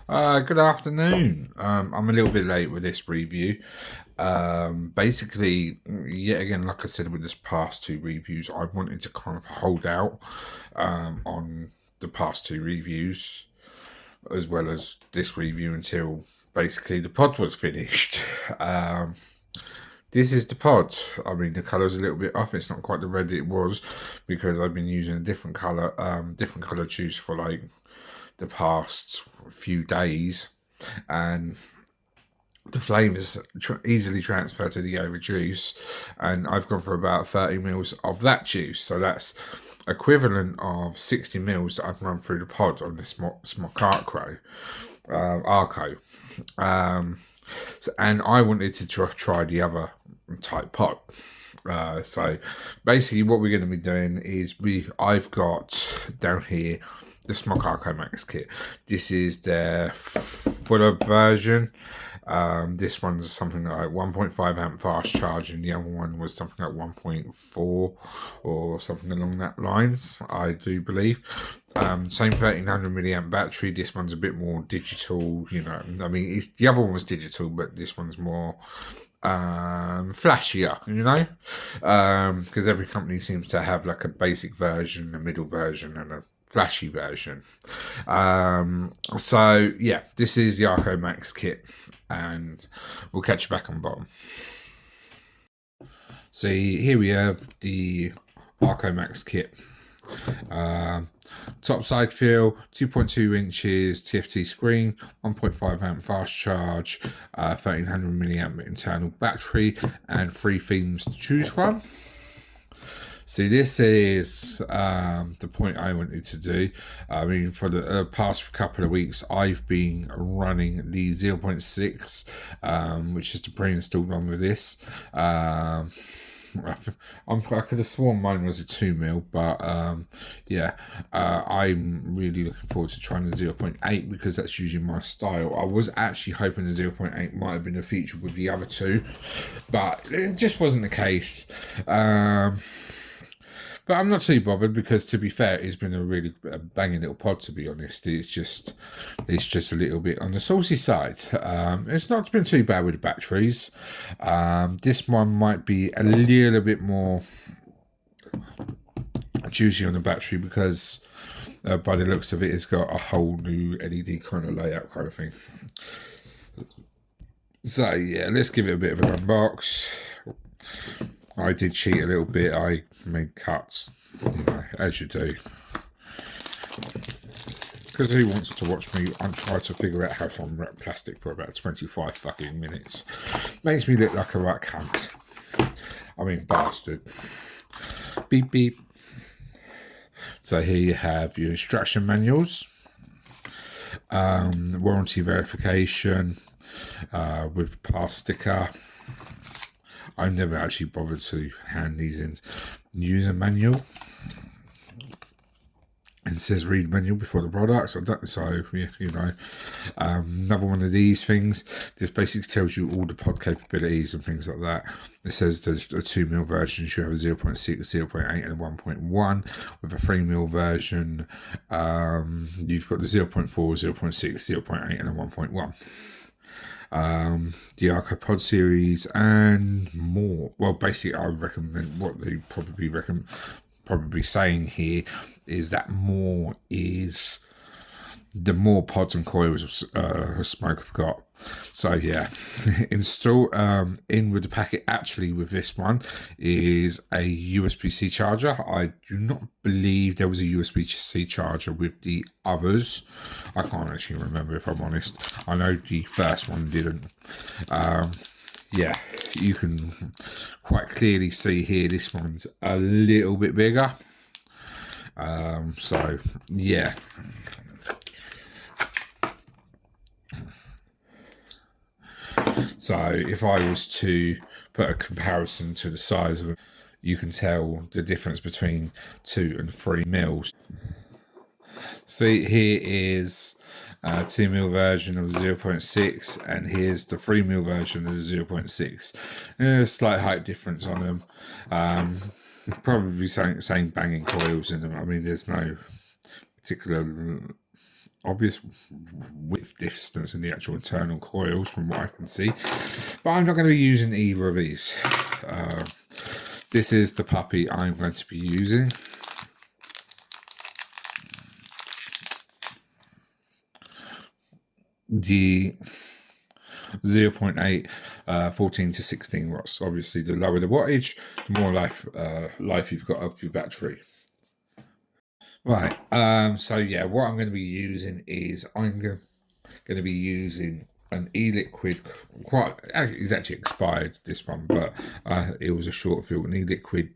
Good afternoon. I'm a little bit late with this review. Basically, yet again, like I said with this past two reviews, I wanted to kind of hold out on the past two reviews as well as this review until basically the pod was finished. Um, this is the pod. I mean, the colour's a little bit off. It's not quite the red it was because I've been using a different colour juice for like the past few days, and the flavours easily transfer to the other juice, and I've gone for about 30 mils of that juice, so that's equivalent of 60 mils that I've run through the pod on this Smock Arco. And I wanted to try the other type pod. So basically what we're going to be doing is I've got down here the Smock Acro Max kit. This is their fuller version. This one's something like 1.5 amp fast charge, and the other one was something like 1.4 or something along that lines, I do believe. Same 1300 milliamp battery. This one's a bit more digital, you know. I mean, the other one was digital, but this one's more flashier, you know, because every company seems to have like a basic version, a middle version, and a flashy version. So yeah, this is the Acro Max kit, and we'll catch you back on bottom. See, here we have the Acro Max kit. Top side fill, 2.2 inches TFT screen, 1.5 amp fast charge, 1300 milliamp internal battery, and 3 themes to choose from. See, this is the point I wanted to do. I mean, for the past couple of weeks, I've been running the 0.6, which is the pre-installed one with this. I could have sworn mine was a 2 mil, but yeah, I'm really looking forward to trying the 0.8 because that's usually my style. I was actually hoping the 0.8 might have been a feature with the other two, but it just wasn't the case. But I'm not too bothered because, to be fair, it's been a banging little pod, to be honest. It's just a little bit on the saucy side. It's not been too bad with the batteries. This one might be a little bit more juicy on the battery because, by the looks of it, it's got a whole new LED kind of layout kind of thing. So yeah, let's give it a bit of an unbox. I did cheat a little bit. I made cuts, you know, as you do. Because who wants to watch me try to figure out how to unwrap plastic for about 25 fucking minutes? Makes me look like a right cunt. I mean, bastard. Beep, beep. So here you have your instruction manuals. Warranty verification with pass sticker. I've never actually bothered to hand these in. User manual. It says read manual before the product. So yeah, you know, another one of these things. This basically tells you all the pod capabilities and things like that. It says there's a 2 mil version. You have a 0.6, 0.8, and a 1.1. With a 3 mil version, you've got the 0.4, 0.6, 0.8, and a 1.1. The Arco Pod series and more. Well, basically, I recommend what they probably saying here is that more is the more pods and coils Smoke have got. So yeah, install in with the packet. Actually, with this one is a USB-C charger. I do not believe there was a USB-C charger with the others. I can't actually remember, if I'm honest. I know the first one didn't. Yeah, you can quite clearly see here this one's a little bit bigger. So yeah. So if I was to put a comparison to the size of it, you can tell the difference between 2 and 3 mils. See, here is a 2 mil version of the 0.6, and here's the 3 mil version of the 0.6. There's a slight height difference on them. Probably same banging coils in them. I mean, there's no particular obvious width distance in the actual internal coils from what I can see. But I'm not going to be using either of these. This is the puppy I'm going to be using. The 0.8 14 to 16 watts. Obviously, the lower the wattage, the more life you've got of your battery. Right. So yeah, what I'm going to be using is I'm going to be using an e-liquid. It's actually expired, this one, but it was a short fill, an e-liquid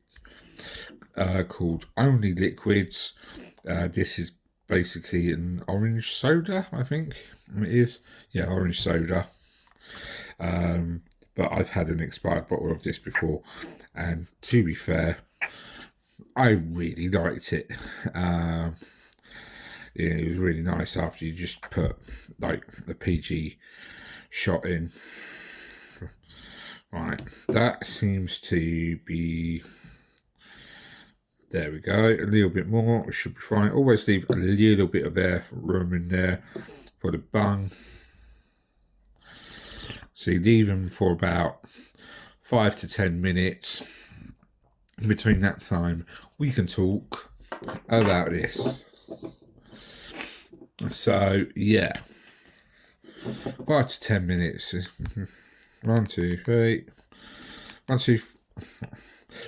called Only Liquids. This is basically an orange soda, I think it is. Yeah, orange soda. But I've had an expired bottle of this before, and to be fair, I really liked it. Yeah, it was really nice after you just put like the PG shot in. Right, that seems to be, there we go, a little bit more, it should be fine. Always leave a little bit of air room in there for the bung. So you leave them for about 5 to 10 minutes. Between that time, we can talk about this. So, yeah. 5 to 10 minutes. 1, 2, 3. 1, 2.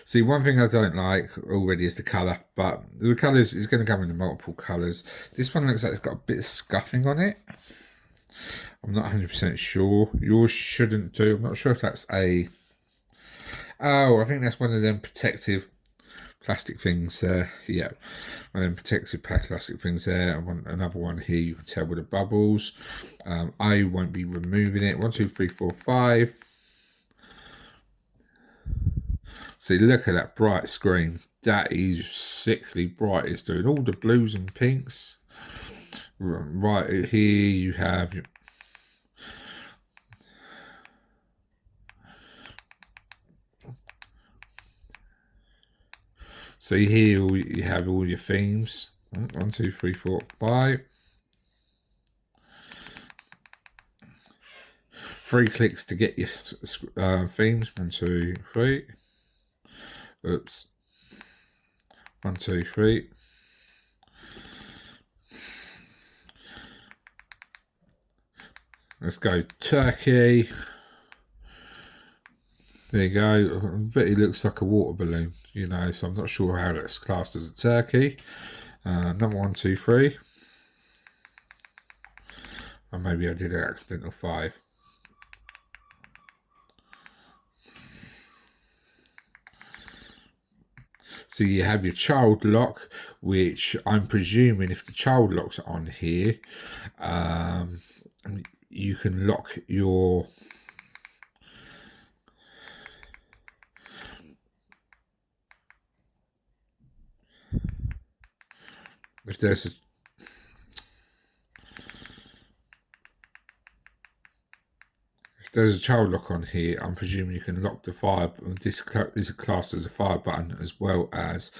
See, one thing I don't like already is the colour, but the colours is going to come in multiple colours. This one looks like it's got a bit of scuffing on it. I'm not 100% sure. Yours shouldn't do. I'm not sure if that's a... Oh, I think that's one of them protective plastic things there. Yeah, one of them protective plastic things there. And another one here, you can tell with the bubbles. I won't be removing it. 1, 2, 3, 4, 5. See, look at that bright screen. That is sickly bright. It's doing all the blues and pinks. Right here you have... So here you have all your themes. 1, 2, 3, 4, 5. 3 clicks to get your themes. 1, 2, 3. Oops. 1, 2, 3. Let's go turkey. There you go. I bet it looks like a water balloon, you know, so I'm not sure how that's classed as a turkey. Number 1, 2, 3. Or maybe I did an accidental 5. So you have your child lock, which I'm presuming if the child lock's on here, you can lock your... If there's a child lock on here, I'm presuming you can lock the fire. This is classed as a fire button as well as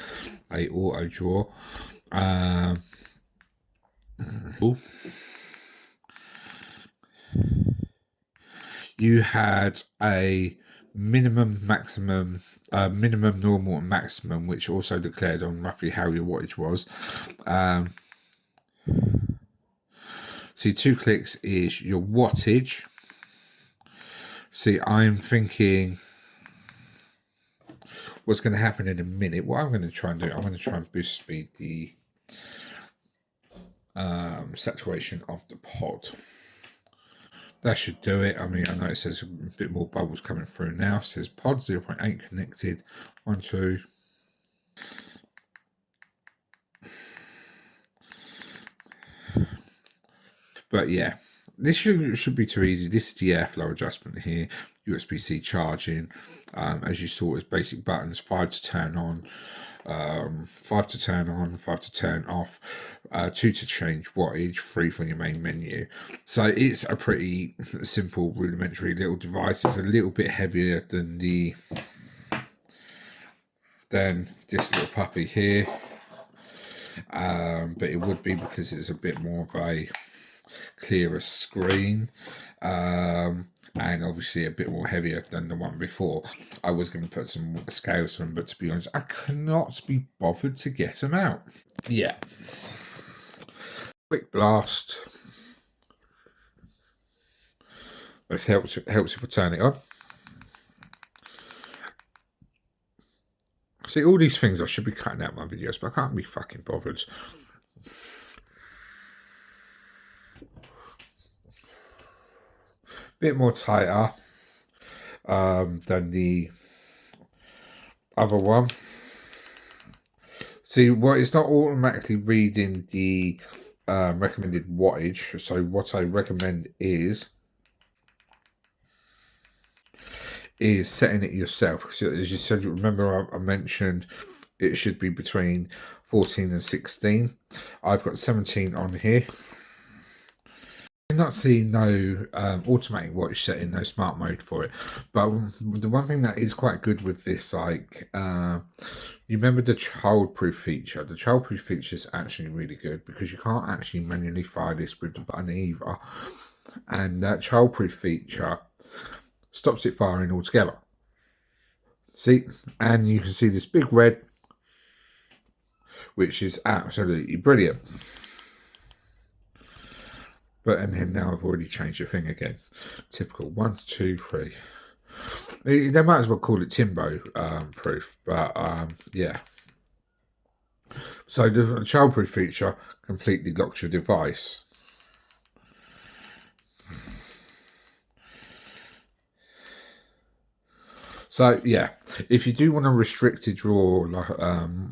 a auto drawer. You had a minimum, maximum, minimum, normal, and maximum, which also declared on roughly how your wattage was. See, 2 clicks is your wattage. See, I'm thinking what's going to happen in a minute. What I'm going to try and do, I'm going to try and boost speed the saturation of the pod. That should do it. I mean, I know it says a bit more bubbles coming through now. It says pod 0.8 connected. 1, 2. But yeah, this should be too easy. This is the airflow adjustment here. USB-C charging. As you saw, it's basic buttons. 5 to turn on. 5 to turn on, 5 to turn off, 2 to change wattage, 3 from your main menu. So it's a pretty simple, rudimentary little device. It's a little bit heavier than this little puppy here. but it would be because it's a bit more of a clearer screen. And obviously a bit more heavier than the one before. I was going to put some scales on, but to be honest, I cannot be bothered to get them out. Yeah. Quick blast. This helps if I turn it on. See, all these things I should be cutting out my videos, but I can't be fucking bothered. Bit more tighter than the other one. See, well, it's not automatically reading the recommended wattage. So what I recommend is setting it yourself. So as you said, remember I mentioned it should be between 14 and 16. I've got 17 on here. I not see no automatic watch setting, no smart mode for it. But the one thing that is quite good with this, like, you remember the childproof feature? The childproof feature is actually really good because you can't actually manually fire this with the button either. And that childproof feature stops it firing altogether. See? And you can see this big red, which is absolutely brilliant. But and then now I've already changed the thing again. Typical 1, 2, 3. They might as well call it Timbo proof, but yeah. So the childproof feature completely locks your device. So yeah, if you do want a restricted draw, like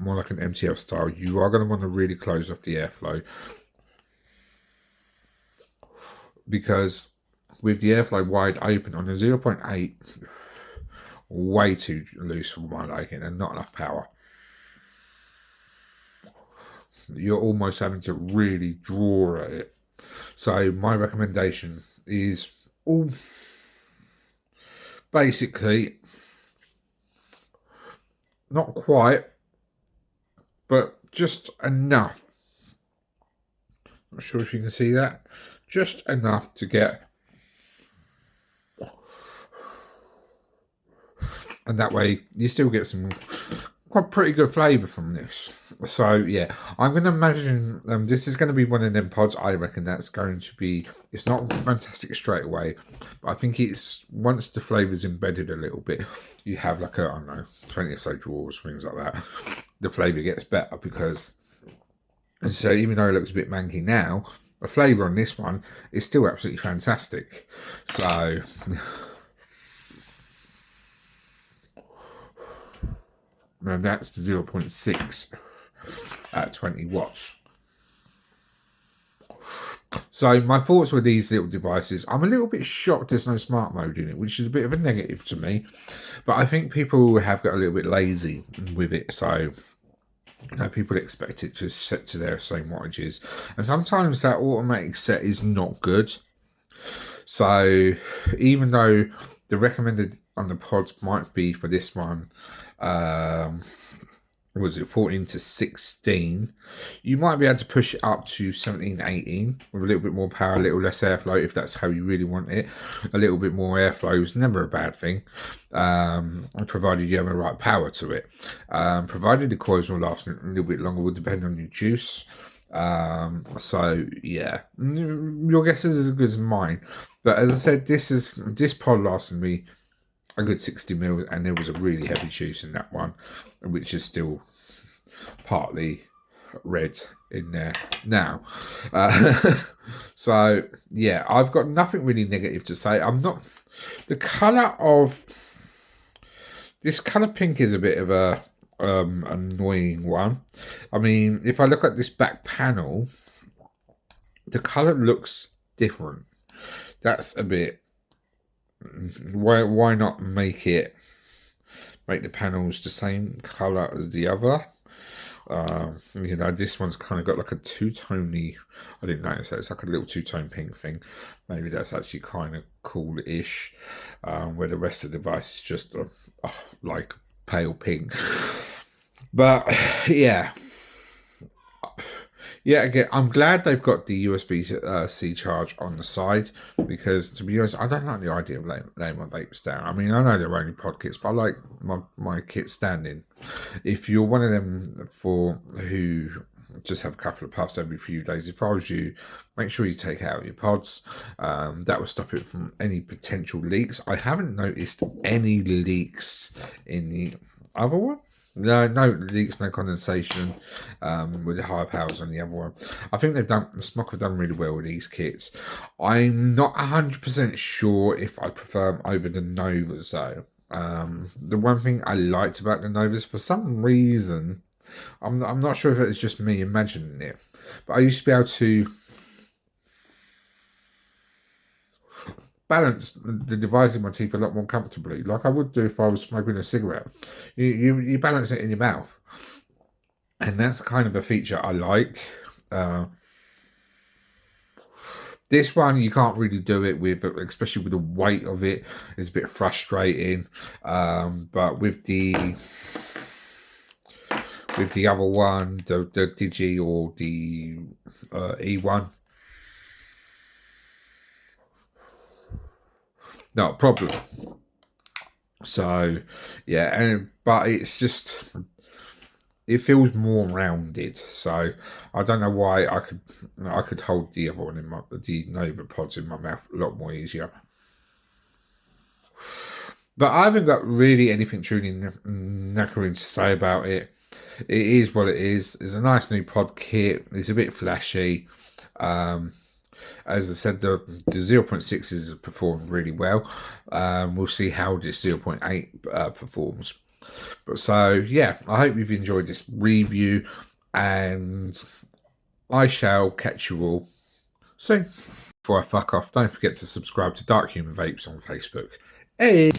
more like an MTL style, you are going to want to really close off the airflow. Because with the airflow wide open on the 0.8, way too loose for my liking and not enough power. You're almost having to really draw at it. So my recommendation is all basically not quite, but just enough. Not sure if you can see that. Just enough to get, and that way you still get some quite pretty good flavour from this. So yeah, I'm going to imagine this is going to be one of them pods. I reckon that's going to be, it's not fantastic straight away, but I think it's, once the flavour's embedded a little bit, you have like a, I don't know, 20 or so drawers, things like that, the flavour gets better because, and so even though it looks a bit manky now, the flavour on this one is still absolutely fantastic. So and that's the 0.6 at 20 watts. So my thoughts with these little devices, I'm a little bit shocked there's no smart mode in it, which is a bit of a negative to me. But I think people have got a little bit lazy with it. So you know, people expect it to set to their same wattages. And sometimes that automatic set is not good. So even though the recommended on the pods might be for this one, was it 14 to 16, you might be able to push it up to 17, 18 with a little bit more power, a little less airflow if that's how you really want it. A little bit more airflow is never a bad thing, provided you have the right power to it. Provided the coils will last a little bit longer, will depend on your juice. So yeah, your guess is as good as mine. But as I said, this pod lasted me a good 60 mils, and there was a really heavy juice in that one, which is still partly red in there now. So yeah, I've got nothing really negative to say. I'm not, the colour of this colour pink is a bit of a annoying one. I mean, if I look at this back panel, the colour looks different. That's a bit, why not make the panels the same color as the other? You know, this one's kind of got like a two-tony, I didn't notice that, it's like a little two-tone pink thing. Maybe that's actually kind of cool-ish, where the rest of the device is just like pale pink. But yeah, Yeah, again, I'm glad they've got the USB-C charge on the side, because, to be honest, I don't like the idea of laying my vapes down. I mean, I know they're only pod kits, but I like my kit standing. If you're one of them who just have a couple of puffs every few days, if I was you, make sure you take out your pods. That will stop it from any potential leaks. I haven't noticed any leaks in the other one. No leaks, no condensation with the higher powers on the other one. I think Smock have done really well with these kits. I'm not 100% sure if I prefer them over the Novas though. The one thing I liked about the Novas, for some reason, I'm not sure if it's just me imagining it, but I used to be able to balance the device in my teeth a lot more comfortably, like I would do if I was smoking a cigarette. You balance it in your mouth, and that's kind of a feature I like. This one you can't really do it with, especially with the weight of it. It's a bit frustrating. But with the other one, the Digi or the E1, not a problem. So yeah, but it's just, it feels more rounded. So I don't know why I could hold the other one in the Nova pods in my mouth a lot more easier. But I haven't got really anything truly knackering to say about it. It is what it is. It's a nice new pod kit. It's a bit flashy. As I said, the 0.6 has performed really well. We'll see how this 0.8 performs. But so, yeah, I hope you've enjoyed this review, and I shall catch you all soon. Before I fuck off, don't forget to subscribe to Dark Human Vapes on Facebook. Hey!